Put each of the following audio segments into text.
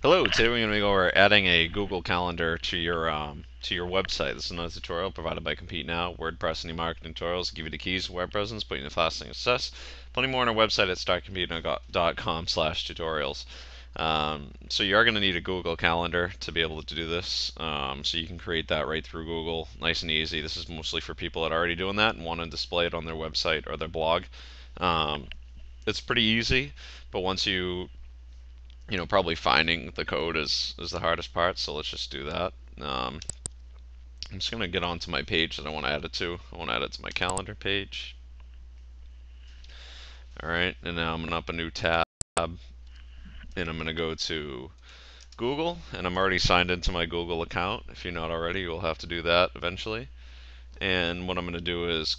Hello, today we're going to go over adding a Google Calendar to your website. This is another tutorial provided by Compete Now, WordPress and e-marketing tutorials. Give you the keys to web presence, put you in the fastest success. Plenty more on our website at startcompete.com/tutorials. So you are going to need a Google Calendar to be able to do this. So you can create that right through Google, nice and easy. This is mostly for people that are already doing that and want to display it on their website or their blog. It's pretty easy, but once probably finding the code is the hardest part, so let's just do that. I'm just going to get onto my page that I want to add it to. I want to add it to my calendar page. Alright, and now I'm going to up a new tab, and I'm going to go to Google, and I'm already signed into my Google account. If you're not already, you'll have to do that eventually. And what I'm going to do is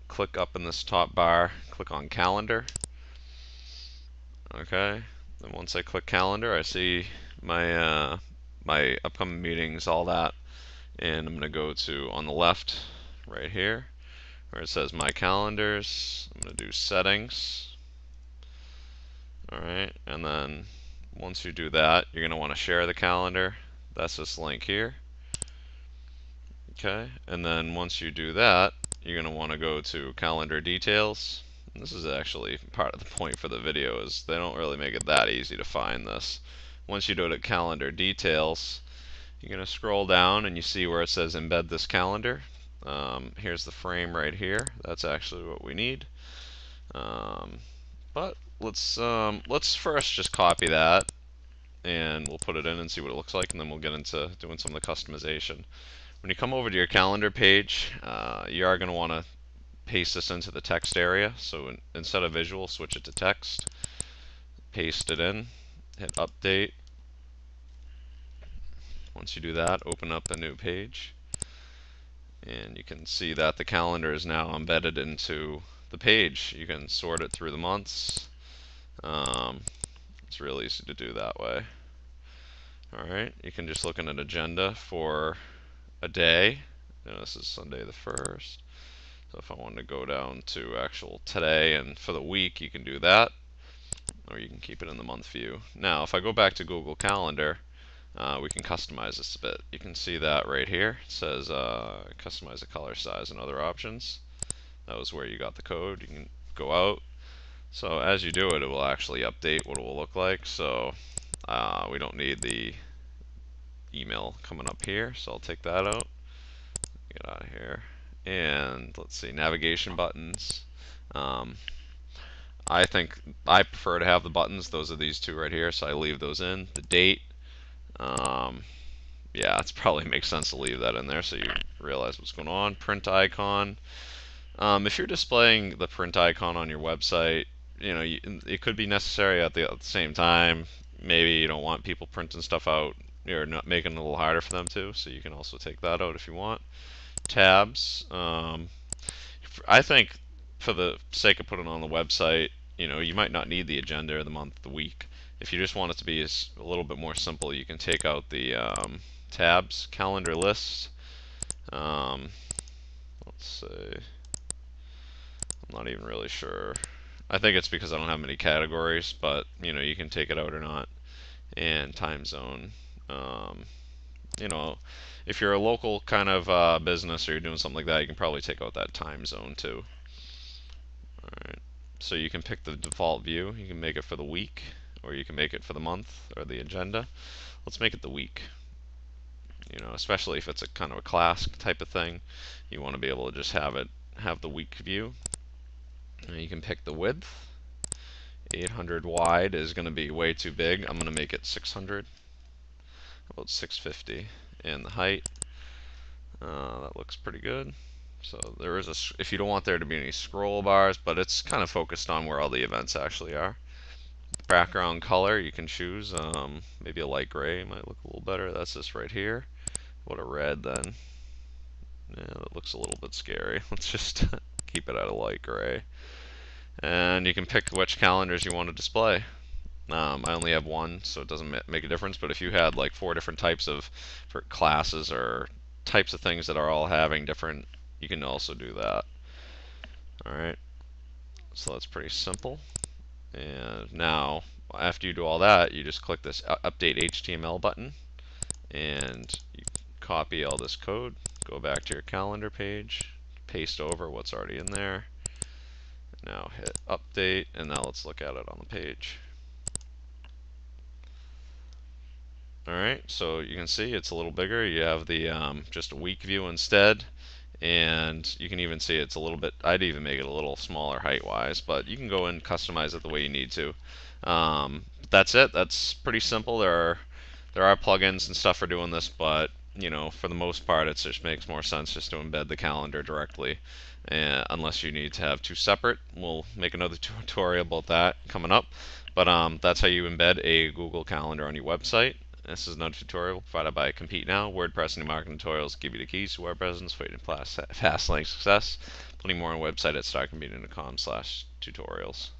click up in this top bar, click on Calendar. Okay, then once I click Calendar, I see my my upcoming meetings, all that, and I'm going to go to on the left right here where it says My Calendars. I'm going to do Settings. Alright, and then once you do that, you're going to want to share the calendar. That's this link here. Okay, and then once you do that, you're going to want to go to Calendar Details. This is actually part of the point for the video, is they don't really make it that easy to find this. Once you go to Calendar Details, you're going to scroll down and you see where it says Embed this calendar. Here's the frame right here. That's actually what we need. But let's first just copy that, and we'll put it in and see what it looks like, and then we'll get into doing some of the customization. When you come over to your calendar page, you are going to want to paste this into the text area. So instead of visual, switch it to text. Paste it in, hit update. Once you do that, open up a new page, and you can see that the calendar is now embedded into the page. You can sort it through the months. It's really easy to do that way. Alright, you can just look at an agenda for a day. And this is Sunday the 1st. So if I wanted to go down to actual today and for the week, you can do that. Or you can keep it in the month view. Now, if I go back to Google Calendar, we can customize this a bit. You can see that right here. It says customize the color, size, and other options. That was where you got the code. You can go out. So as you do it, it will actually update what it will look like. So we don't need the email coming up here, so I'll take that out. Get out of here. And let's see, navigation buttons. I think I prefer to have the buttons. Those are these two right here, so I leave those in. The date. Yeah, it probably makes sense to leave that in there so you realize what's going on. Print icon. If you're displaying the print icon on your website, it could be necessary at the same time. Maybe you don't want people printing stuff out. You're not making it a little harder for them to, so you can also take that out if you want. Tabs. I think for the sake of putting it on the website, you might not need the agenda, the month, the week. If you just want it to be a little bit more simple, you can take out the tabs. Calendar list. Let's see. I'm not even really sure. I think it's because I don't have many categories, but you can take it out or not. And time zone. If you're a local kind of business or you're doing something like that, you can probably take out that time zone too. Alright, so you can pick the default view. You can make it for the week, or you can make it for the month or the agenda. Let's make it the week. Especially if it's a kind of a class type of thing, you want to be able to just have the week view. And you can pick the width. 800 wide is going to be way too big. I'm going to make it 600. About 650. And the height. That looks pretty good. So there is if you don't want there to be any scroll bars, but it's kind of focused on where all the events actually are. Background color you can choose. Maybe a light gray might look a little better. That's this right here. What a red then. Yeah, that looks a little bit scary. Let's just keep it at a light gray. And you can pick which calendars you want to display. I only have one, so it doesn't make a difference. But if you had like 4 different types of for classes or types of things that are all having different, you can also do that. Alright, so that's pretty simple. And now after you do all that, you just click this update HTML button, and you copy all this code, go back to your calendar page, paste over what's already in there. Now hit update, and now let's look at it on the page. Alright, so you can see it's a little bigger. You have the just a week view instead, and you can even see it's a little bit, I'd even make it a little smaller height wise, but you can go and customize it the way you need to. That's it. That's pretty simple. There are plugins and stuff for doing this, but you know, for the most part, it just makes more sense just to embed the calendar directly. Unless you need to have two separate, we'll make another tutorial about that coming up. But that's how you embed a Google Calendar on your website. This is another tutorial provided by Compete Now. WordPress and new marketing tutorials give you the keys to web presence, for fast link success. Plenty more on our website at startcompeting.com/tutorials.